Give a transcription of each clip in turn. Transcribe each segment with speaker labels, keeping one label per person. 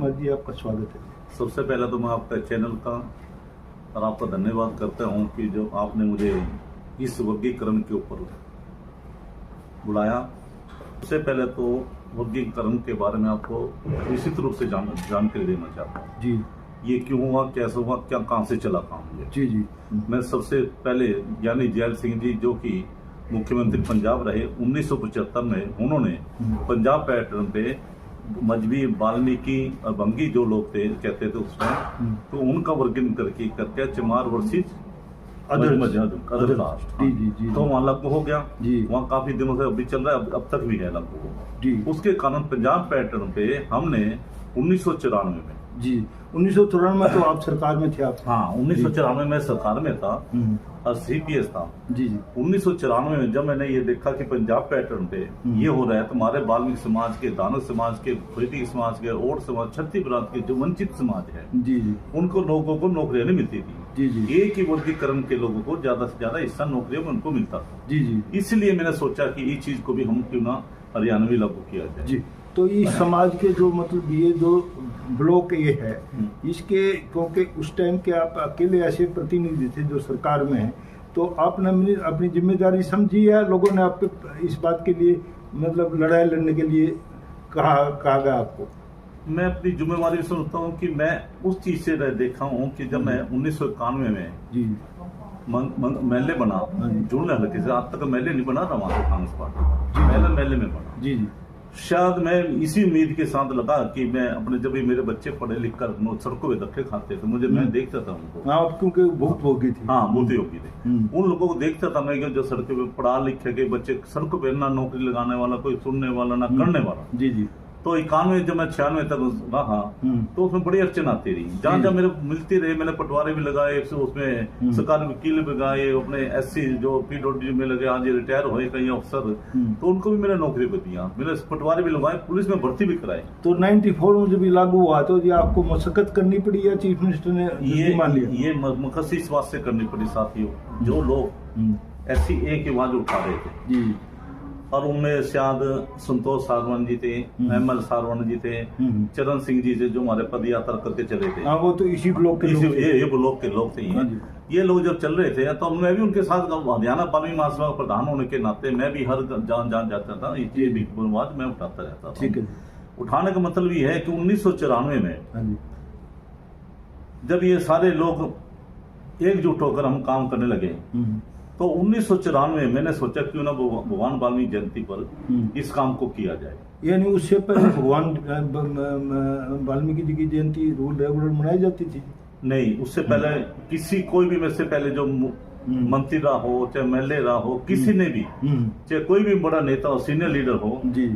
Speaker 1: कुमार जी, आपका स्वागत है।
Speaker 2: सबसे पहले तो मैं आपका चैनल का और आपका धन्यवाद करता हूं कि जो आपने मुझे इस वर्गीकरण के ऊपर बुलाया। सबसे पहले तो वर्गीकरण के बारे में आपको निश्चित रूप से जानकारी देना चाहता हूँ।
Speaker 1: जी,
Speaker 2: ये क्यों हुआ, कैसे हुआ, क्या कहाँ से चला काम ये।
Speaker 1: जी जी।
Speaker 2: मैं सबसे पहले ज्ञानी जैल सिंह जी जो कि मुख्यमंत्री पंजाब रहे 1975 में, उन्होंने पंजाब पैटर्न पे मजहबी वाल्मीकि और बंगी जो लोग थे कहते थे उसमें, तो उनका वर्गीकरण करके चमार वर्सेस अदर कास्ट
Speaker 1: जी,
Speaker 2: तो वहाँ लागू हो गया
Speaker 1: जी।
Speaker 2: वहाँ काफी दिनों से अभी चल रहा है, अब तक भी है लागू
Speaker 1: जी।
Speaker 2: उसके कारण पंजाब पैटर्न पे हमने 1994 में
Speaker 1: जी 1994 में तो आप सरकार में थे। आप
Speaker 2: हाँ 1994 में सरकार में था और सीपीएस था।
Speaker 1: जी जी
Speaker 2: 1994 में जब मैंने ये देखा कि पंजाब पैटर्न पे ये हो रहा है, तो हमारे वाल्मीकि समाज के, दानव समाज के, खरीदी समाज के, और समाज, छत्ती बरात के जो वंचित समाज है,
Speaker 1: जी जी
Speaker 2: उनको लोगों को नौकरियां नहीं मिलती थी।
Speaker 1: जी जी
Speaker 2: एक ही वर्गीकरण के लोगों को ज्यादा से ज्यादा हिस्सा नौकरियों में उनको मिलता था।
Speaker 1: जी जी
Speaker 2: इसलिए मैंने सोचा कि इस चीज को भी हम क्यों ना हरियाणा में लागू किया जाए।
Speaker 1: जी। तो इस समाज के जो मतलब ये जो ब्लॉक ये है, इसके क्योंकि उस टाइम के आप अकेले ऐसे प्रतिनिधि थे जो सरकार में है, तो आपने अपनी जिम्मेदारी समझी या लोगों ने आप पे इस बात के लिए मतलब लड़ाई लड़ने के लिए कहा गया आपको?
Speaker 2: मैं अपनी जिम्मेवारी समझता हूँ कि मैं उस चीज से देखा हूँ कि जब मैं 1991 में
Speaker 1: जी
Speaker 2: मेले बना जुड़ने हल्के से, आज तक मेले नहीं बना था वहाँ पे कांग्रेस पार्टी, पहले मेले में बना।
Speaker 1: जी जी।
Speaker 2: शायद मैं इसी उम्मीद के साथ लगा कि मैं अपने, जब भी मेरे बच्चे पढ़े लिख कर सड़कों पे धक्के खाते थे, मुझे मैं देखता था उनको।
Speaker 1: हाँ, क्योंकि बहुत होगी थी।
Speaker 2: हाँ, बहुत होगी थी। उन लोगों को देखता था मैं कि जो सड़कों पे पढ़ा लिखे के बच्चे, सड़कों पे ना नौकरी लगाने वाला, कोई सुनने वाला, ना करने वाला।
Speaker 1: जी जी।
Speaker 2: तो 91 जब मैं 96 तक रहा तो उसमें बड़ी अड़चन आती रही। जहाँ जहाँ मेरे मिलती रहे, मैंने पटवारी भी लगाए, उसमें सरकारी वकील भी लगाए, अपने एससी जो पीडब्ल्यूडी में लगे, आज रिटायर हुए कई अफसर, तो उनको भी मैंने नौकरी पे दिया। मैंने पटवारी भी लगाए, पुलिस में भर्ती भी कराई।
Speaker 1: तो 94 में जब लागू हुआ तो ये आपको मशक्कत करनी पड़ी या चीफ मिनिस्टर ने
Speaker 2: ये
Speaker 1: मान लिया?
Speaker 2: ये मकसद इस बात से करनी पड़ी साथियों, जो लोग SC की आवाज उठा रहे थे
Speaker 1: जी, और
Speaker 2: उनमें शायद संतोष सारवन जी थे, ML सारवन जी थे, चरण सिंह जी थे जो हमारे पद यात्रा करके चले थे।
Speaker 1: हाँ, वो तो इसी ब्लॉक के लोग थे।
Speaker 2: ये ब्लॉक के लोग थे। ये लोग जब चल रहे थे तो मैं भी उनके साथ हरियाणा वाल्मीकि महासभा का प्रधान होने के नाते मैं भी हर जान जाता था, ये भी आवाज मैं उठाता रहता था।
Speaker 1: ठीक है।
Speaker 2: उठाने का मतलब ये है कि 1994 में जब ये सारे लोग एकजुट होकर हम काम करने लगे, तो 1994 में मैंने सोचा क्यों ना भगवान वाल्मीकि जयंती पर इस काम को किया जाए।
Speaker 1: यानी उससे पहले भगवान वाल्मीकि जी की जयंती रूल रेगुलर मनाई जाती थी?
Speaker 2: नहीं, उससे पहले कोई भी में से पहले जो मंत्री रहा हो, चाहे MLA रहा हो, किसी ने भी, चाहे कोई भी बड़ा नेता हो, सीनियर लीडर हो, जी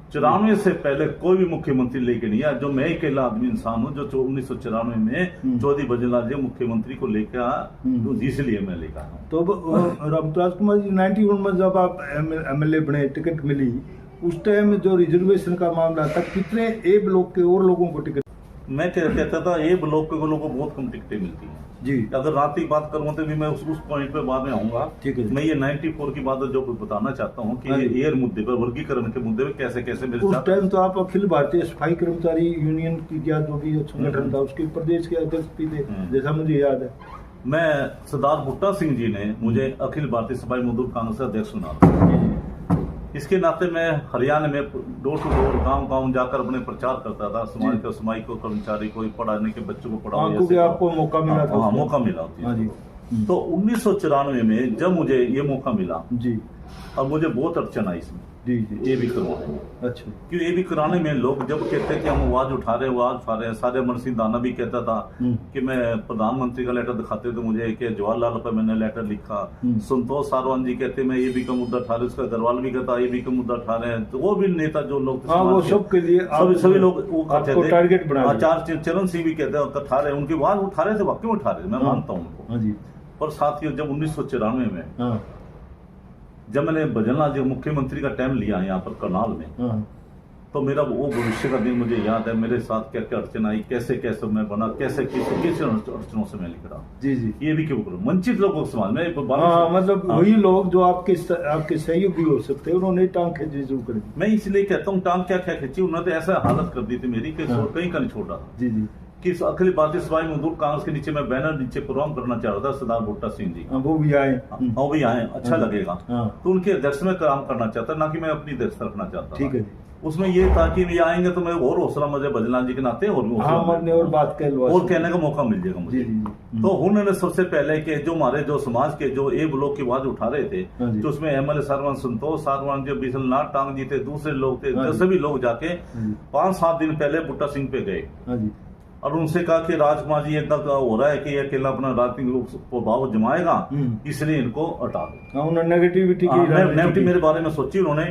Speaker 2: 94 से पहले कोई भी मुख्यमंत्री लेके नहीं आया। जो मैं अकेला आदमी इंसान हूँ जो 1994 में चौधरी भजनलाल जी मुख्यमंत्री को लेकर आया, तो इसलिए मैं लेकर आया।
Speaker 1: तो रामदास कुमार जी 91 में जब आप MLA बने, टिकट मिली, उस टाइम जो रिजर्वेशन का मामला था, कितने ए ब्लॉक के और लोगों को टिकट?
Speaker 2: मैं कहता था ए ब्लॉक के लोगों को बहुत कम टिकटें मिलती हैं जी। अगर रात की बात करूँ तो भी मैं उस पॉइंट पे बाद में आऊंगा। ठीक है। मैं ये 94 की बात जो बताना चाहता हूँ कि एयर मुद्दे पर, वर्गीकरण के मुद्दे पर कैसे कैसे मेरे
Speaker 1: उस टाइम तो आप अखिल भारतीय सफाई कर्मचारी यूनियन की क्या जो भी संगठन था उसके प्रदेश के अध्यक्ष भी थे, जैसा मुझे याद है।
Speaker 2: मैं सरदार भुट्टा सिंह जी ने मुझे अखिल भारतीय सफाई मजदूर कांग्रेस अध्यक्ष चुना। इसके नाते मैं हरियाणा में डोर टू डोर, गांव जाकर अपने प्रचार करता था, समाज के सामाजिक कर्मचारी को पढ़ाने के, बच्चों को पढ़ाओ।
Speaker 1: आपको मौका मिला था?
Speaker 2: हाँ, मौका मिला। तो 1994 में जब मुझे ये मौका मिला जी, और मुझे बहुत अड़चन आई इसमें जी ये भी करवाने। अच्छा, क्यों ये भी कराने में लोग जब कहते हैं कि हम आवाज उठा रहे हैं, सारे अमर सिंह दाना भी कहता था कि मैं प्रधानमंत्री का लेटर दिखाते तो मुझे कि जवाहरलाल पर मैंने लेटर लिखा। संतोष सारवन जी कहते मैं ये भी का मुद्दा उठा रहे, उसका अग्रवाल भी कहता ये भी का मुद्दा उठा रहे हैं। तो वो भी नेता जो लोग
Speaker 1: वो सबके लिए
Speaker 2: सभी लोग वो
Speaker 1: टारगेट बना,
Speaker 2: चरण सिंह भी कहते उठा रहे, उनकी आवाज उठा रहे थे, वाकई उठा रहे थे, मैं मानता हूँ उनको। पर साथियों जब 1994 में जब मैंने भजनलाल जी मुख्यमंत्री का टाइम लिया यहाँ पर करनाल में, तो मेरा वो भविष्य का दिन मुझे याद है, मेरे साथ क्या क्या अड़चन आई, कैसे कैसे मैं बना, कैसे किस अड़चनों से मैं निकला।
Speaker 1: जी जी,
Speaker 2: ये भी क्यों करूँ, वंचित लोगों को समाज में
Speaker 1: मतलब वही लोग जो आपके सहयोगी हो सकते हैं, उन्होंने टांग खींची शुरू कर दी।
Speaker 2: मैं इसलिए कहता हूँ टांग क्या क्या खींची, उन्होंने ऐसा हालत कर दी थी मेरी कि कहीं का नहीं छोड़ रहा।
Speaker 1: जी जी,
Speaker 2: कि अखिल भारतीय सवाई मजदूर कांग्रेस के नीचे मैं बैनर नीचे प्रोग्राम करना चाह रहा था, सरदार भुट्टा सिंह जी
Speaker 1: वो भी आए,
Speaker 2: वो भी आए, अच्छा लगेगा। तो उनके अध्यक्ष में काम करना चाहता, ना कि मैं अपनी अध्यक्ष रखना चाहता।
Speaker 1: ठीक है,
Speaker 2: उसमें ये था कि ये आएंगे तो मैं और हौसला मुझे भजनलाल जी के नाते और
Speaker 1: बात
Speaker 2: कहने का मौका मिल जाएगा मुझे। तो उन्होंने सबसे पहले के जो हमारे जो समाज के जो ए ब्लॉक की आवाज उठा रहे थे, जो उसमें एमएलए सरवन संतोष सारवान जो बिशलनाथ टांग जी थे, दूसरे लोग थे, सभी लोग जाके 5-7 दिन पहले भुट्टा सिंह पे गए और उनसे कहा कि राजकुमार जी एकदम हो रहा है कि ये अकेला अपना राजनीतिक प्रभाव जमाएगा, इसलिए इनको हटा दो।
Speaker 1: उन्होंने नेगेटिविटी
Speaker 2: मेरे बारे में सोची उन्होंने।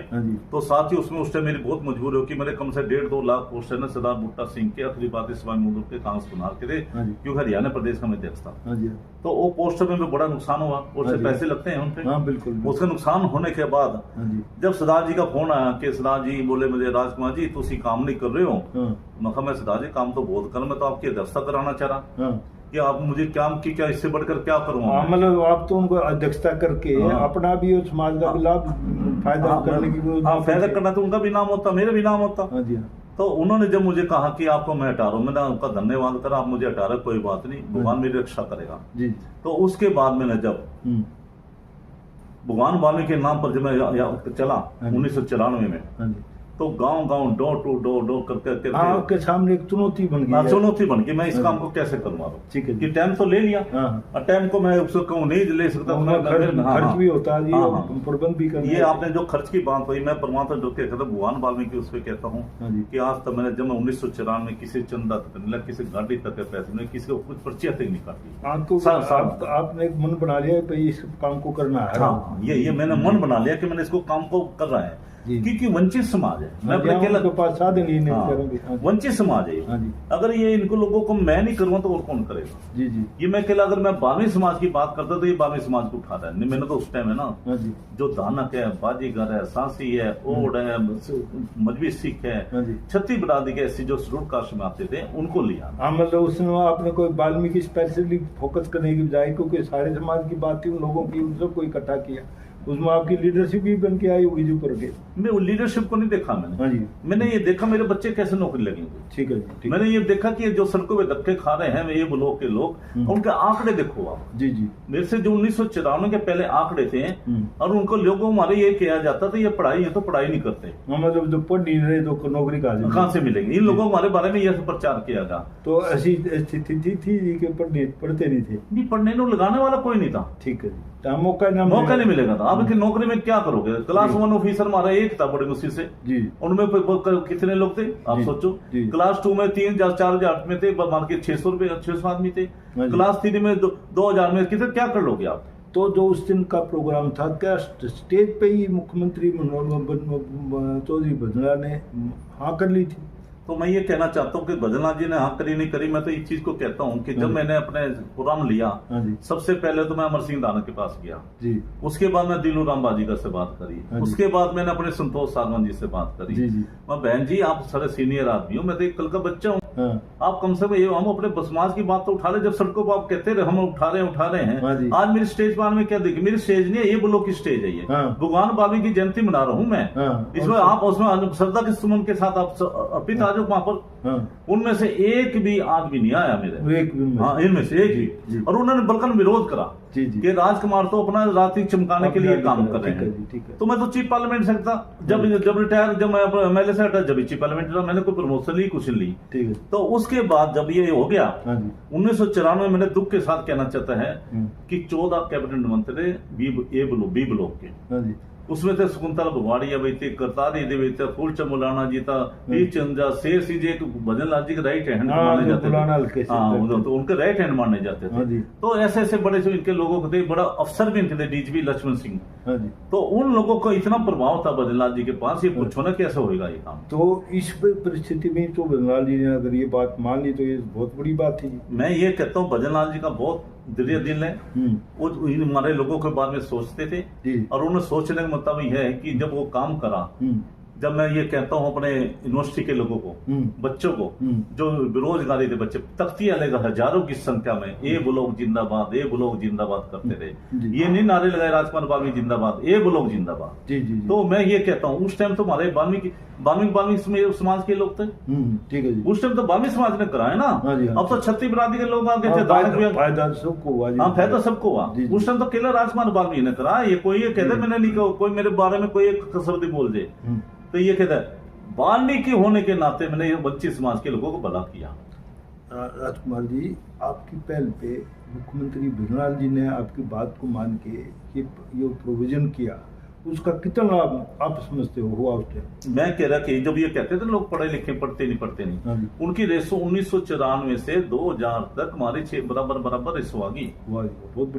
Speaker 2: तो साथ ही उसमें उस टाइम मेरी बहुत मजबूरी हो कि मेरे कम से 1.5-2 लाख पोस्टर ने सरदार भुट्टा सिंह के अखिल भारतीय सवाई मजदूर के कांग्रेस बना के थे, क्योंकि हरियाणा प्रदेश का मैं अध्यक्ष था। तो वो पोस्टर में भी बड़ा नुकसान हुआ, उससे पैसे लगते हैं उनपे।
Speaker 1: बिल्कुल,
Speaker 2: उसका नुकसान होने के बाद जब सरदार जी का फोन आया कि सरदार जी बोले मुझे राजकुमार जी तुम काम नहीं कर रहे हो, मैं सरदार जी काम तो बहुत कर, मैं तो आपकी अध्यक्षता कराना चाह रहा कि आप मुझे काम की क्या इससे बढ़कर क्या करूँगा।
Speaker 1: मतलब आप तो उनको अध्यक्षता करके अपना भी और समाज का भी लाभ फायदा करने की
Speaker 2: फायदा करना, तो उनका भी नाम होता, मेरा भी नाम होता। तो उन्होंने जब मुझे कहा कि आपको मैं हटा रहा हूँ, मैंने उनका धन्यवाद करा, आप मुझे हटा रहे कोई बात नहीं, भगवान मेरी रक्षा करेगा। तो उसके बाद मैंने जब भगवान वाल्मीकि के नाम पर जब मैं चला 1994 में, तो गांव डोर टू डोर करके
Speaker 1: आपके सामने एक चुनौती बन गई।
Speaker 2: मैं इस काम को कैसे करूंगा।
Speaker 1: ठीक है,
Speaker 2: कि टाइम तो ले लिया और टाइम को मैं उसको कहूँ नहीं ले सकता,
Speaker 1: खर्च भी होता है, प्रबंध भी करना।
Speaker 2: ये आपने जो खर्च की बात हुई, मैं परमात्मा जो कहता था भगवान वाल्मीकि उस पर कहता हूँ कि आज तक मैंने जब मैं 1994 में किसी चंदा तक नहीं, किसी गाड़ी तक के पैसे नहीं, किसी को कुछ पर्चियां तक नहीं काटी।
Speaker 1: आपने एक मन बना लिया भाई इस काम को करना है।
Speaker 2: हाँ, ये मैंने मन बना लिया कि मैंने इसको काम को कर रहा है, क्योंकि वंचित समाज है। मैं अपने
Speaker 1: के पास साधन ही नहीं करूंगी।
Speaker 2: वंचित समाज है, अगर ये इनको लोगों को मैं नहीं करूंगा तो और कौन करेगा।
Speaker 1: जी जी,
Speaker 2: ये मैं अकेला, अगर मैं 12वीं समाज की बात करता तो ये 12वीं समाज को उठा रहा है। मैंने तो उस टाइम है ना जो दानक है, बाजीगर है, सांसी है, ओड है, मजबी सिख है, छत्ती बरादरी के ऐसी जो शेड्यूल्ड कास्ट में आते थे उनको लिया।
Speaker 1: मतलब उसमें आपने कोई वाल्मीकि स्पेशली फोकस करने की बजाय, क्योंकि सारे समाज की बात थी, उन लोगों की, उन सबको इकट्ठा किया, उसमें आपकी लीडरशिप भी बन के आई होगी जो करके।
Speaker 2: मैं वो लीडरशिप को नहीं देखा मैंने। मैंने ये देखा मेरे बच्चे कैसे नौकरी लगेंगे।
Speaker 1: ठीक है जी,
Speaker 2: मैंने ये देखा कि जो सड़कों पे धक्के खा रहे हैं ये ब्लॉक के लोग, उनके आंकड़े देखो आप।
Speaker 1: जी जी,
Speaker 2: मेरे से जो 1994 के पहले आंकड़े थे, और उनको लोगों हमारे ये किया जाता था ये तो पढ़ाई नहीं करते,
Speaker 1: मतलब जो पढ़ नहीं रहे तो नौकरी
Speaker 2: कहाँ से मिलेगी। इन लोगों हमारे बारे में यह प्रचार किया गया।
Speaker 1: तो ऐसी स्थिति थी कि पढ़ते नहीं थे,
Speaker 2: नहीं पढ़ने को लगाने वाला कोई नहीं था।
Speaker 1: ठीक है, मौका नहीं मिलेगा
Speaker 2: था। अब नौकरी में क्या करोगे। क्लास 1 ऑफिसर हमारा एक था बड़ी मुश्किल से जी, उनमें कितने लोग थे आप सोचो। क्लास 2 में 3,000-4,000 में थे, मान के 600 आदमी थे। क्लास 3 में 2,000 में कितने क्या कर लोगे आप।
Speaker 1: तो जो उस दिन का प्रोग्राम था, क्या स्टेज पे ही मुख्यमंत्री चौधरी भजनलाल ने हाँ कर ली थी?
Speaker 2: तो मैं ये कहना चाहता हूँ कि भजनलाल जी ने हाँ करी नहीं करी, मैं तो इस चीज को कहता हूँ कि जब मैंने अपने प्रोग्राम लिया, सबसे पहले तो मैं अमर सिंह दानक के पास गया जी, उसके बाद मैं दिलू राम बाजीगर से बात करी, उसके बाद मैंने अपने संतोष सारवन जी से बात करी। मैं बहन जी आप सारे सीनियर आदमी हो, मैं तो एक कल का बच्चा हूँ, आप कम से कम ये हम अपने समाज की बात तो उठा रहे। जब सड़कों पर आप कहते रहे हम उठा रहे हैं, आज मेरी स्टेज पर में क्या देखिए, मेरी स्टेज नहीं है, ये ब्लॉक की स्टेज है। ये भगवान वाल्मीकि की जयंती मना रहा हूँ मैं, इसमें आप उसमें श्रद्धा के सुमन के साथ आप अर्पित आ जाओ वहां पर। उनमें से एक भी आदमी नहीं आया मेरे, इनमें से एक भी, और उन्होंने बल्कि विरोध करा कि राजकुमार तो अपना राजनीति चमकाने के लिए काम कर रहे हैं। तो मैं तो चीफ पार्लियामेंट सकता, जब रिटायर, जब मैं एमएलए से हटा, जब चीफ पार्लियामेंट रहा, मैंने कोई प्रमोशन ली कुछ ली। तो उसके बाद जब ये हो गया 1994 में, मैंने दुख के साथ कहना चाहता है कि 14 कैबिनेट मंत्री बी ब्लॉक के, उसमें थे शकुंतला भगवाड़िया भी थे, करतारी देवी थे, फूलचंद मौलाना जी था, चंद्रा शेर सिंह जी भजनलाल जी के राइट हैंड माने जाते थे। तो उनके राइट हैंड माने जाते थे। तो ऐसे ऐसे बड़े से इनके लोगों को थे, बड़ा अफसर भी इनके थे, डीजीपी लक्ष्मण सिंह। तो उन लोगों का इतना प्रभाव था भजनलाल जी के पास, ये पूछो ना कैसे होगा ये काम। तो
Speaker 1: इस परिस्थिति में तो भजनलाल जी ने अगर ये बात मान ली तो ये बहुत बड़ी बात थी।
Speaker 2: मैं ये कहता हूँ भजनलाल जी का बहुत दृढ़ दिल है, वो हमारे लोगों के बारे में सोचते थे, और उन्हें सोचने का मतलब यह है कि जब वो काम करा जब मैं ये कहता हूँ अपने यूनिवर्सिटी के लोगों को, बच्चों को, जो बेरोजगारी थे बच्चे, तख्तियां लेकर हजारों की संख्या में ए ब्लॉक जिंदाबाद, ए ब्लॉक जिंदाबाद करते रहे। ये नहीं नारे लगाए राजकुमार बाल्मीकि जिंदाबाद, ए ब्लॉक जिंदाबाद। तो मैं ये कहता हूँ उस टाइम तो हमारे बाल्मीकि समाज के लोग थे,
Speaker 1: ठीक है जी।
Speaker 2: उस टाइम तो बाल्मीकि समाज ने कराया ना। अब तो छत्तीस बरादरी के लोग आगे थे,
Speaker 1: फायदा सबको हुआ।
Speaker 2: हाँ, फायदा सबको हुआ। उस टाइम तो केवल राजकुमार बाल्मीकि ने करा। ये कोई ये कहते मैंने नहीं कहा, कोई मेरे बारे में कोई एक कसरती बोल दे तो ये कहता है बाल्मीकि होने के नाते मैंने वंचित समाज के लोगों को भला किया।
Speaker 1: राजकुमार जी, आपकी पहल पे मुख्यमंत्री भजनलाल जी ने आपकी बात को मान के ये प्रोविजन किया, उसका कितना लाभ आप समझते हो हुआ उस टाइम? मैं कह रहा कि जब ये कहते थे लोग पढ़े लिखे पढ़ते नहीं, उनकी रेसो 1994 से 2000 तक हमारी 6 बराबर रेसो आ गई।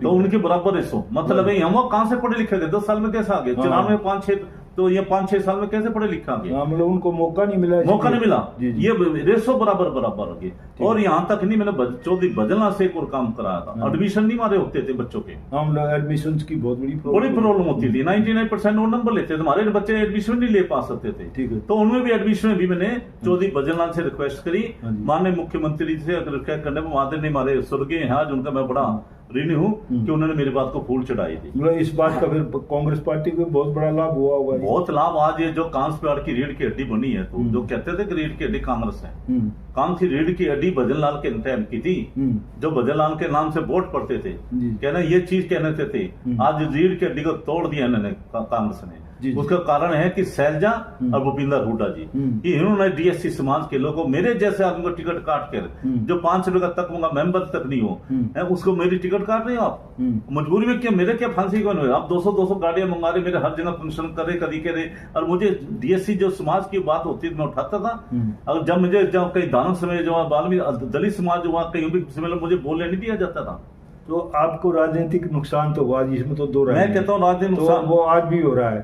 Speaker 1: तो उनके बराबर रेसो मतलब है, हम कहाँ से पढ़े लिखे थे? 10 साल में कैसे आ गए? 94 5-6 तो ये 5-6 साल में कैसे पढ़े लिखा गया? मतलब उनको मौका नहीं मिला।
Speaker 2: ये रेसो बराबर हो गई। और यहाँ तक नहीं, मैंने चौधरी भजनलाल से एक और काम कराया था। एडमिशन नहीं मारे होते थे बच्चों के,
Speaker 1: एडमिशन की बहुत बड़ी
Speaker 2: प्रॉब्लम होती थी। 99% वो नंबर लेते थे, हमारे बच्चे एडमिशन नहीं ले पा सकते थे। ठीक है, तो उनमें भी एडमिशन में भी मैंने चौधरी भजनलाल से रिक्वेस्ट करी, माननीय मुख्यमंत्री से रिक्वेस्ट करने में माते नहीं मारे स्वर्गीय हैं आज, उनका मैं बड़ा ऋणी हूँ कि उन्होंने मेरी बात को फूल चढ़ाई थी।
Speaker 1: इस बात का फिर कांग्रेस पार्टी को बहुत बड़ा लाभ हुआ होगा।
Speaker 2: बहुत लाभ। आज ये जो कांस प्लाट की रीढ़ की हड्डी बनी है, तो जो कहते थे कि रीढ़ की हड्डी कांग्रेस है, कांस की रीढ़ की हड्डी भजनलाल के टाइम की थी, जो भजनलाल के नाम से वोट पड़ते थे, कहना ये चीज कहने थे। आज रीढ़ की हड्डी को तोड़ दिया इन्होंने कांग्रेस ने। उसका कारण है कि शैलजा और भूपिंदर हुड्डा जी, इन्होंने डीएससी समाज के लोगों, मेरे जैसे आदमी को टिकट काट कर, जो 5 रुपए का तक मेंबर तक नहीं हो, उसको मेरी टिकट काट रहे हो आप। मजबूरी में क्या, मेरे क्या फांसी कौन हुए? आप 200 गाड़ियां मंगा रहे, मेरे हर जगह फंक्शन करे, कभी करे। और मुझे डीएससी जो समाज की बात होती मैं उठाता था। और जब मुझे जब कहीं दानव समय जो बाल्मीकि दलित समाज जो कहीं भी समय मुझे बोलने नहीं दिया जाता था।
Speaker 1: तो आपको राजनीतिक नुकसान तो हुआ, इसमें तो दो
Speaker 2: मैं कहता हूँ राजनीतिक नुकसान
Speaker 1: वो आज भी हो रहा है।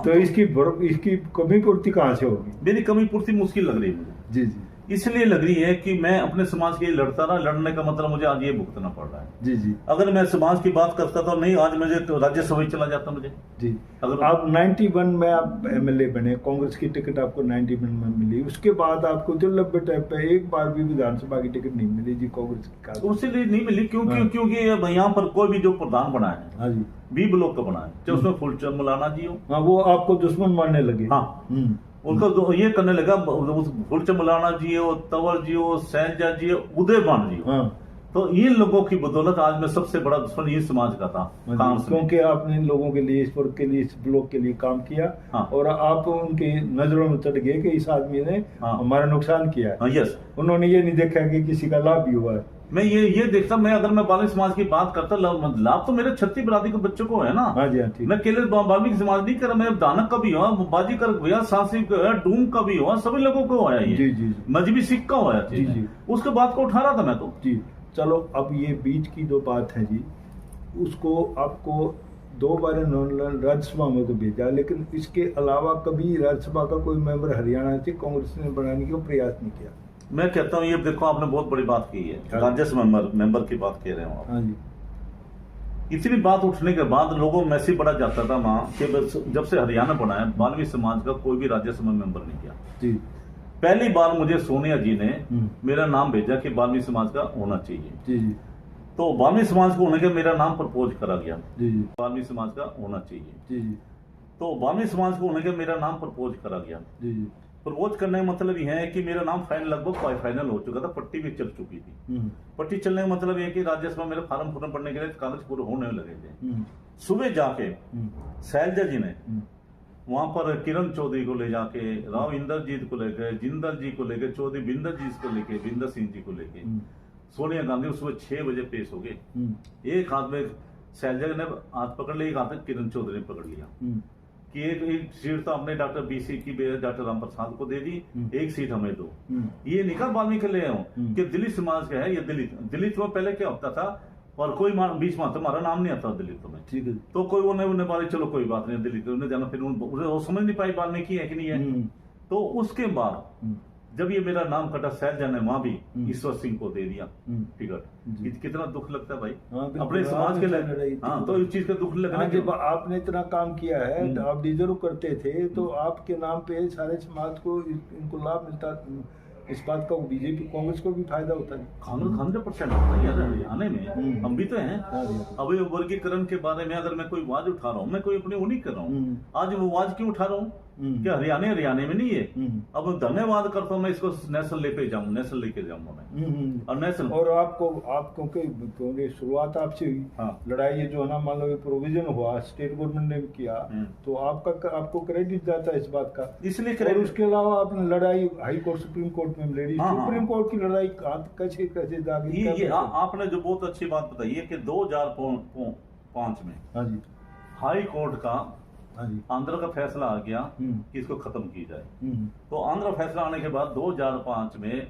Speaker 1: तो इसकी कमी पूर्ति कहाँ से होगी?
Speaker 2: मेरी कमी पूर्ति मुश्किल लग रही है मुझे। जी, इसलिए लग रही है कि मैं अपने समाज के लिए लड़ता रहा, लड़ने का मतलब मुझे आज ये भुगतना पड़ रहा है। जी। अगर मैं समाज की बात करता तो नहीं, आज मुझे तो राज्यसभा चला जाता मुझे। जी। अगर आप 91 में आप एमएलए बने, कांग्रेस की टिकट आपको 91 में मिली, उसके बाद आपको जो लंबे टाइम पे एक बार भी विधानसभा की टिकट नहीं मिली जी कांग्रेस की। उसलिए नहीं मिली क्योंकि यहाँ पर कोई भी जो प्रधान बना है, हाँ जी, बी ब्लॉक का बना है, चाहे उसमें फूलचंद मौलाना जी हो,
Speaker 1: हाँ, वो आपको दुश्मन मानने लगे।
Speaker 2: हाँ, उनको ये करने लगा, फूलचंद मौलाना जी हो, तंवर जी हो, शैलजा जी हो, उदयभान जी हो। तो इन लोगों की बदौलत आज मैं सबसे बड़ा दुश्मन ये समाज का था,
Speaker 1: क्योंकि आपने इन लोगों के लिए, इस वर्ग के लिए, इस ब्लॉक के लिए काम किया। हाँ। और आप उनकी नजरों में चढ़ गए कि इस आदमी ने हमारा नुकसान किया है।
Speaker 2: यस।
Speaker 1: उन्होंने ये नहीं देखा कि किसी का लाभ भी हुआ है।
Speaker 2: मैं ये देखता, मैं अगर मैं बाल्मीकि समाज की बात करता, लाभ तो मेरे 36 बरादरी के बच्चों को है ना। हाँ जी, हाँ, मैं केवल बाल्मीकि समाज नहीं कर रहा, मैं दानक का भी हुआ, बाजीकर हुआ, सांसी का हुआ, डूम का भी हुआ, सभी लोगों को हुआ ये मजहबी सिख का हुआ। उसके बाद को उठा रहा था मैं तो। जी, चलो अब ये बीच की जो बात है जी, उसको आपको 2 बार राज्यसभा में तो भेजा, लेकिन इसके अलावा कभी राज्यसभा का कोई मेंबर हरियाणा से कांग्रेस ने बनाने का प्रयास नहीं किया। मैं कहता हूँ ये देखो, आपने बहुत बड़ी बात की है, राज्यसभा मेंबर की बात कह रहे हो आप। हाँ जी। इतनी बात उठने के बाद लोगों में मैसेज बढ़ा जाता था वहां कि जब से हरियाणा बना है, बाल्मीकि समाज का कोई भी राज्यसभा मेंबर नहीं किया। जी। पहली बार मुझे सोनिया जी ने मेरा नाम भेजा कि बाल्मीकि समाज का होना चाहिए। जी। तो बाल्मीकि समाज को होने के मेरा नाम प्रपोज करा गया। जी। बाल्मीकि समाज का होना चाहिए। जी। तो बाल्मीकि समाज को होने के मेरा नाम प्रपोज करा गया। जी। प्रपोज करने का मतलब यह है कि मेरा नाम लगभग फाइनल हो चुका था, पट्टी भी चल चुकी थी। पट्टी चलने का मतलब यह कि राज्यसभा मेरे फार्म पूरा पढ़ने के लिए कागज पूरे होने लगे थे। सुबह जाके शैलजा जी ने वहां पर किरण चौधरी को ले जाके, राव इंद्रजीत को लेकर, जिंदल जी को लेकर, चौधरी बिंदर जी को लेके, बिंदर सिंह जी को लेके सोनिया गांधी सुबह 6 बजे पेश हो गए। एक हाथ में शैलजा ने हाथ पकड़ लिया, एक हाथ में किरण चौधरी ने पकड़ लिया कि एक सीट तो आपने डॉक्टर बीसी की डॉक्टर राम प्रसाद को दे दी, एक सीट हमें दो। ये निकाल बाल्मीकि ले आऊं कि दलित समाज का है, ये दलित में पहले क्या होता था, और कोई बीच में तुम्हारा नाम नहीं आता दलित में। ठीक है। तो कोई उन्हें बारे चलो कोई बात नहीं, दलित उन्हें जाना, फिर वो समझ नहीं पाई बाल्मीकि है कि नहीं है। तो उसके बाद जब ये मेरा नाम कटा शैलजा ने वहां भी ईश्वर सिंह को दे दिया टिकट, कितना दुख लगता है भाई अपने समाज के लिए। हाँ, तो इस चीज का दुख लगना।
Speaker 1: जब आपने इतना काम किया है तो आप डिजर्व करते थे, तो आपके नाम पे सारे समाज को इनको लाभ मिलता, इस बात का बीजेपी कांग्रेस को भी फायदा होता है।
Speaker 2: 100% होता है यार, हरियाणा में हम भी तो हैं। अब ये वर्गीकरण के बारे में अगर मैं कोई आवाज उठा रहा हूँ, मैं कोई अपनी वो नहीं कर रहा हूँ, आज वो आवाज क्यों उठा रहा हूँ कि हरियाणा में नहीं है। अब धन्यवाद करता हूँ मैं, इसको नेशनल लेके जाऊँ, नेशनल लेके जाऊंगा मैं और नेशनल। और
Speaker 1: आपको क्योंकि शुरुआत आपसे हुई। हाँ। लड़ाई जो है ना, मान लो प्रोविजन हुआ, स्टेट गवर्नमेंट ने किया, तो आपको क्रेडिट जाता है इस बात का, इसलिए। और उसके अलावा आपने लड़ाई हाई कोर्ट सुप्रीम कोर्ट में लड़ी। सुप्रीम कोर्ट की लड़ाई कैसे जागी?
Speaker 2: ये आपने जो बहुत अच्छी बात बताई है कि 2005 में
Speaker 1: हाँ जी
Speaker 2: हाई कोर्ट का आंध्र का फैसला आ गया कि इसको खत्म की जाए। तो आंध्र फैसला आने के बाद 2005 में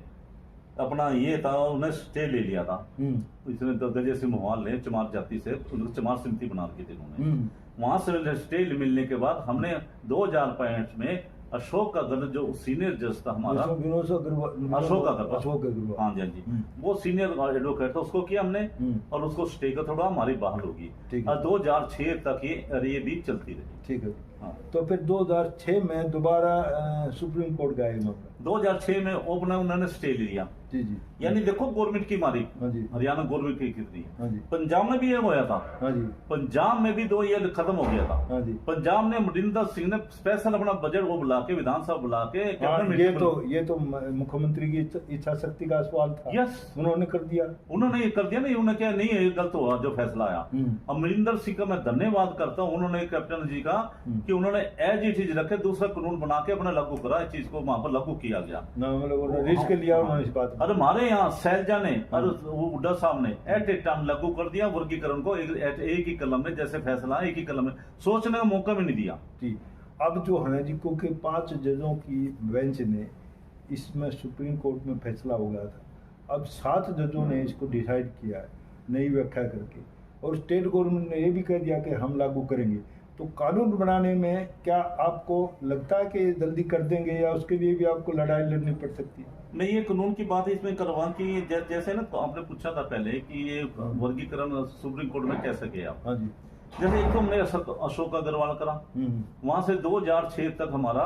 Speaker 2: अपना ये था, उन्हें स्टे ले लिया था। इसने गजे सिंह मोहाल ने चमार जाति से चमार समिति बना रखी थी उन्होंने। वहां से स्टे मिलने के बाद हमने 2005 में अशोक का गढ़ जो सीनियर जज था हमारा, अशोक अग्रवाल, हाँ जी हाँ जी, वो सीनियर एडवोकेट था, उसको किया हमने और उसको स्टे का थोड़ा हमारी बहाल होगी और 2006 तक ये भी चलती रही।
Speaker 1: ठीक है। हाँ। तो फिर 2006 में दोबारा सुप्रीम कोर्ट गए।
Speaker 2: 2006 में उन्होंने स्टे लिया।
Speaker 1: जी जी।
Speaker 2: यानी देखो गवर्नमेंट की मारी, हरियाणा गवर्नमेंट की कितनी है। पंजाब में भी ये होया था। पंजाब में भी ये खत्म हो गया था। पंजाब ने अमरिंदर सिंह ने स्पेशल अपना बजट वो बुला के, विधानसभा बुला के,
Speaker 1: ये तो मुख्यमंत्री की इच्छा शक्ति का सवाल था।
Speaker 2: यस,
Speaker 1: उन्होंने कर दिया।
Speaker 2: उन्होंने ये कर दिया नहीं, उन्होंने क्या नहीं है, गलत हुआ जो फैसला आया। अमरिंदर सिंह का मैं धन्यवाद करता हूँ, उन्होंने कैप्टन जी का, कि उन्होंने एज इट इज रखे, दूसरा कानून बना के अपना लागू करा, इस चीज को वहां पर लागू किया गया।
Speaker 1: रिस्क लिया उन्होंने इस बात।
Speaker 2: और हमारे यहाँ शैलजा ने और हुड्डा साहब ने एट ए टाइम लागू कर दिया वर्गीकरण को, एक ही कलम में, जैसे फैसला एक ही कलम में, सोचने का मौका भी नहीं दिया।
Speaker 1: जी। अब जो है जी, क्योंकि 5 जजों की बेंच ने इसमें सुप्रीम कोर्ट में फैसला हो गया था, अब 7 जजों ने इसको डिसाइड किया है नई व्याख्या करके, और स्टेट गवर्नमेंट ने ये भी कह दिया कि हम लागू करेंगे। तो कानून बनाने में क्या आपको लगता है कि जल्दी कर देंगे, या उसके लिए भी आपको लड़ाई लड़नी पड़ सकती है?
Speaker 2: मैं ये कानून की बात इसमें करवा कि जैसे ना, तो आपने पूछा था पहले कि ये वर्गीकरण सुप्रीम कोर्ट में कैसे गया।
Speaker 1: हाँ जी।
Speaker 2: जैसे एक तो हमने अशोक अग्रवाल करा, वहां से 2006 तक हमारा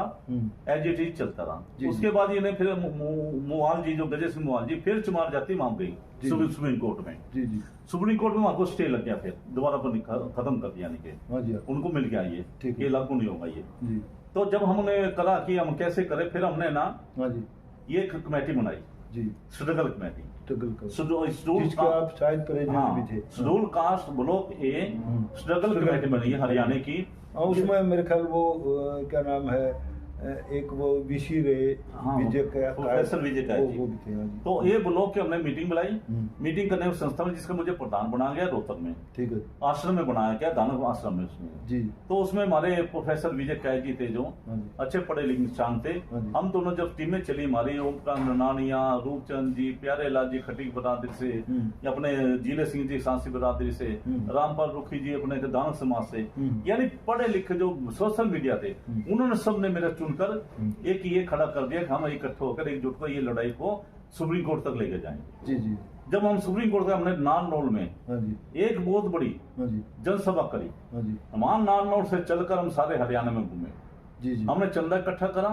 Speaker 2: एज इट इज चलता रहा। उसके बाद इन्हें फिर मोहाल जी, जो गजे सिंह मोहाल जी, फिर चमार जाति वहां गई सुप्रीम कोर्ट में। जी जी। सुप्रीम कोर्ट में वहां को स्टे लग गया, फिर दोबारा खत्म कर दिया, उनको मिल गया ये लागू नहीं होगा ये। तो जब हमने करा कि हम कैसे करें, फिर हमने ना ये कमेटी बनाई, स्ट्रगल कमेटी,
Speaker 1: आप शायद प्रेसिडेंट भी थे।
Speaker 2: शेड्यूल कास्ट ब्लॉक ए स्ट्रगल कमेटी बनी है हरियाणा की।
Speaker 1: उसमें मेरे ख्याल वो क्या नाम है, एक वो विशी रे,
Speaker 2: प्रोफेसर विजय काय जी,
Speaker 1: वो भी थे।
Speaker 2: तो ये ब्लॉक की हमने मीटिंग बुलाई। मीटिंग करने में संस्था में, जिसका मुझे प्रधान बनाया गया रोहतक में।
Speaker 1: ठीक है।
Speaker 2: आश्रम में बनाया गया, दानव आश्रम में उसमें जी। तो उसमें हमारे प्रोफेसर विजय काय जी थे, जो अच्छे पढ़े लिखे इंसान थे। हम दोनों जब टीमें चली हमारी, ओमकांत नानिया, रूपचंद जी, प्यारे लाल जी खटीक बरादरी से, अपने जीले सिंह जी सांसी बरादरी से, रामपाल रुखी जी अपने दानव समाज से, यानी पढ़े लिखे जो सोशल मीडिया थे, उन्होंने सबने मेरा चुनकर एक ये खड़ा कर दिया कि हम इकट्ठे होकर एकजुट कर ये लड़ाई को सुप्रीम कोर्ट तक लेकर जाएंगे। जी जी। जब हम सुप्रीम कोर्ट का, हमने नारनौल में एक बहुत बड़ी जनसभा करी। वहां नारनौल से चलकर हम सारे हरियाणा में घूमे। जी जी। हमने चंदा इकट्ठा करा,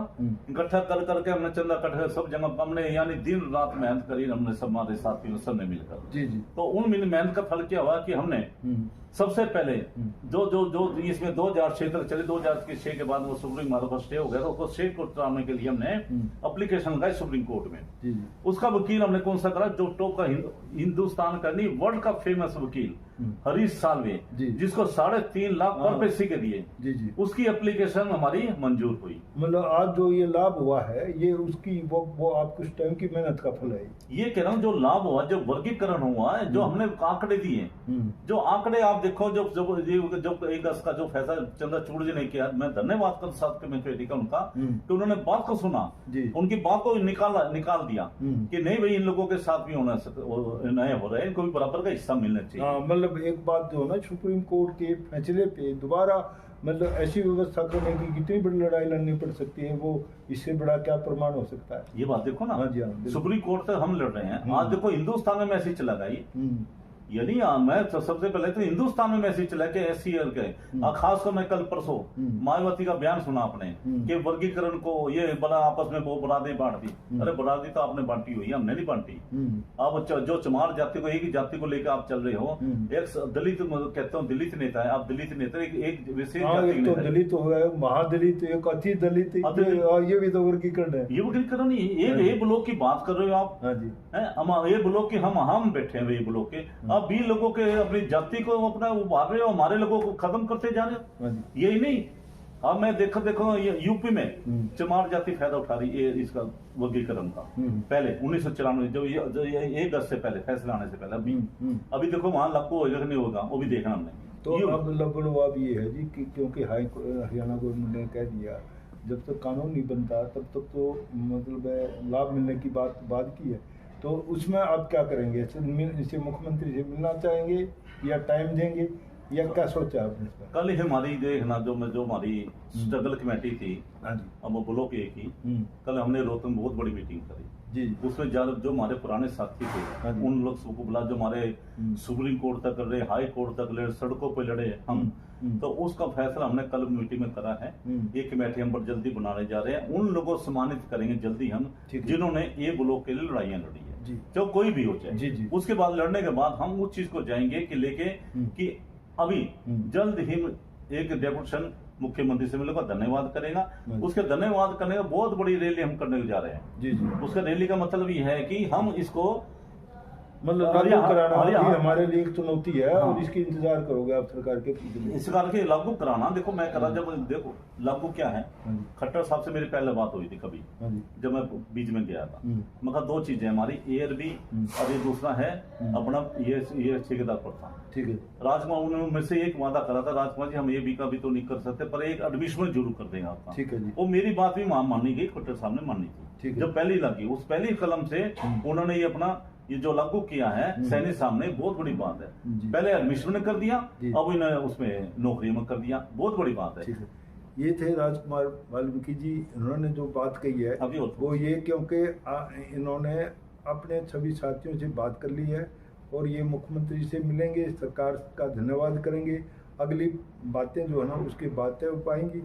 Speaker 2: इकट्ठा कर करके हमने चंदा इकट्ठा सब जगह हमने यानी दिन रात मेहनत करी, हमने सब हमारे साथियों सबने मिलकर। जी जी। तो उन मेहनत का फल क्या हुआ कि हमने सबसे पहले जो इसमें 2006 तक चले, 2006 के बाद वो सुप्रीम कोर्ट का स्टे हो गया, तो उसको स्टे कोर्ट कराने के लिए हमने एप्लीकेशन लगाई सुप्रीम कोर्ट में। जी जी। उसका वकील हमने कौन सा करा, जो टॉप का हिंदुस्तान का नहीं वर्ल्ड का फेमस वकील हरीश साल्वे, जिसको 3.5 लाख पर पैसे के दिए। जी जी। उसकी एप्लीकेशन हमारी मंजूर हुई।
Speaker 1: मतलब आज जो ये लाभ हुआ है, ये उसकी वो आपको उस टाइम की मेहनत का फल है।
Speaker 2: ये कह रहा हूँ, जो लाभ हुआ, जो वर्गीकरण हुआ है, जो हमने आंकड़े दिए, जो आंकड़े आप देखो, जो एक का जो फैसला चंद्रचूड़ जी ने किया, मैं धन्यवाद कर साथ कमेटी का उनका, कि उन्होंने बात को सुना, उनकी बात को निकाल दिया कि नहीं भाई, इन लोगों के साथ भी होना नए हो रहे हैं, इनको भी बराबर का हिस्सा मिलना चाहिए।
Speaker 1: मतलब एक बात जो है ना, सुप्रीम कोर्ट के फैसले पे दोबारा मतलब ऐसी व्यवस्था करने की कितनी बड़ी लड़ाई लड़नी पड़ सकती है, वो इससे बड़ा क्या प्रमाण हो सकता है?
Speaker 2: ये बात देखो ना।
Speaker 1: हाँ जी, हाँ,
Speaker 2: सुप्रीम कोर्ट तक हम लड़ रहे हैं। आज देखो हिंदुस्तान में मैसेज चला गया ये, यानी मैं तो सबसे पहले तो हिंदुस्तान में मैसेज चला के SC के खासकर मैं कल परसों मायावती का बयान सुना आपने कि वर्गीकरण को ये बड़ा आपस में वो बरादरी बांट दी। अरे बरादरी तो आपने बांटी हुई है, हमने नहीं बांटी। आप जो चमार जाति को, एक ही जाति को लेकर आप चल रहे हो। एक दलित कहते हो दलित नेता है, आप दलित नेता एक विशेष जाति
Speaker 1: तो दलित हो गया, महादलित, एक अति दलित, ये भी तो वर्गीकरण है।
Speaker 2: ये वर्गीकरण नहीं, एक ब्लॉक की बात कर रहे हो आप।
Speaker 1: हाँ जी,
Speaker 2: ये ब्लॉक की हम बैठे हैं, ये ब्लॉक के अब 20 लोगों के अपनी जाति को अपना उभार रहे हो, हमारे लोगों को खत्म करते जा रहे हो। यही नहीं, अब मैं देखो यूपी में चमार जाति फायदा उठा रही है इसका वर्गीकरण का। पहले 1994 जब ये 1 अगस्त से पहले फैसला आने से पहले अभी देखो वहां लागू होगा नहीं होगा, वो भी देखना हमने।
Speaker 1: तो अब लबड़वाब ये है जी कि क्योंकि हरियाणा गवर्नमेंट ने कह दिया जब तक कानून नहीं बनता तब तक तो मतलब लाभ मिलने की बात की है, तो उसमें आप क्या करेंगे? इसे मुख्यमंत्री से मिलना चाहेंगे या टाइम देंगे या क्या सोचा आपने?
Speaker 2: कल ही हमारी देखना जो हमारी स्ट्रगल कमेटी थी, अब वो ब्लॉक एक ही, कल हमने रोहतक में बहुत बड़ी मीटिंग करी जी। उसमें जो हमारे पुराने साथी थे उन लोग सबको बुला, जो हमारे सुप्रीम कोर्ट तक लड़े, हाई कोर्ट तक लड़े, सड़कों पे लड़े हम, तो उसका फैसला हमने कल मीटिंग में करा है। एक कमेटी हम पर जल्दी बनाने जा रहे हैं, उन लोगों को सम्मानित करेंगे जल्दी हम जिन्होंने ये ब्लॉक के लिए लड़ाइयां लड़ी है, जो कोई भी हो जाए। उसके बाद लड़ने के बाद हम उस चीज को जाएंगे कि लेके कि अभी जल्द ही एक डेपुटेशन मुख्यमंत्री से मिलेगा, धन्यवाद करेगा। उसके धन्यवाद करने का बहुत बड़ी रैली हम करने जा रहे हैं। उसका रैली का मतलब ये है कि हम इसको
Speaker 1: मतलब लागू कराना हमारे लिए एक चुनौती है और इसकी इंतजार करोगे आप सरकार के?
Speaker 2: इस सरकार के लागू कराना, देखो मैं करा, जब देखो लागू क्या है, खट्टर साहब से मेरी पहले बात हुई थी कभी जब मैं बीच में गया था। मैं कहा 2 चीजें हमारी, ARB और ये दूसरा है अपना ये ठेकेदार प्रथा। ठीक है, राजकुमार उन्होंने मेरे से एक वादा करा था, राजकुमार जी हम ये भी का भी तो नहीं कर सकते पर एक एडमिशन जरूर कर देंगे आपका। ठीक है जी, वो मेरी बात भी मानी गई, खट्टर साहब ने मानी थी जब पहली लगी। उस पहली कलम से उन्होंने ये अपना ये जो लागू किया है सैनी सामने, बहुत बड़ी बात है। पहले एडमिशन में कर दिया, अब इन्होंने उसमें नौकरी में कर दिया, बहुत बड़ी बात है।
Speaker 1: ये थे राजकुमार वाल्मीकि जी, इन्होंने जो बात कही है
Speaker 2: अभी
Speaker 1: वो ये क्योंकि इन्होंने अपने सभी साथियों से बात कर ली है और ये मुख्यमंत्री से मिलेंगे, सरकार का धन्यवाद करेंगे, अगली बातें जो है ना उसकी बातें हो पाएंगी।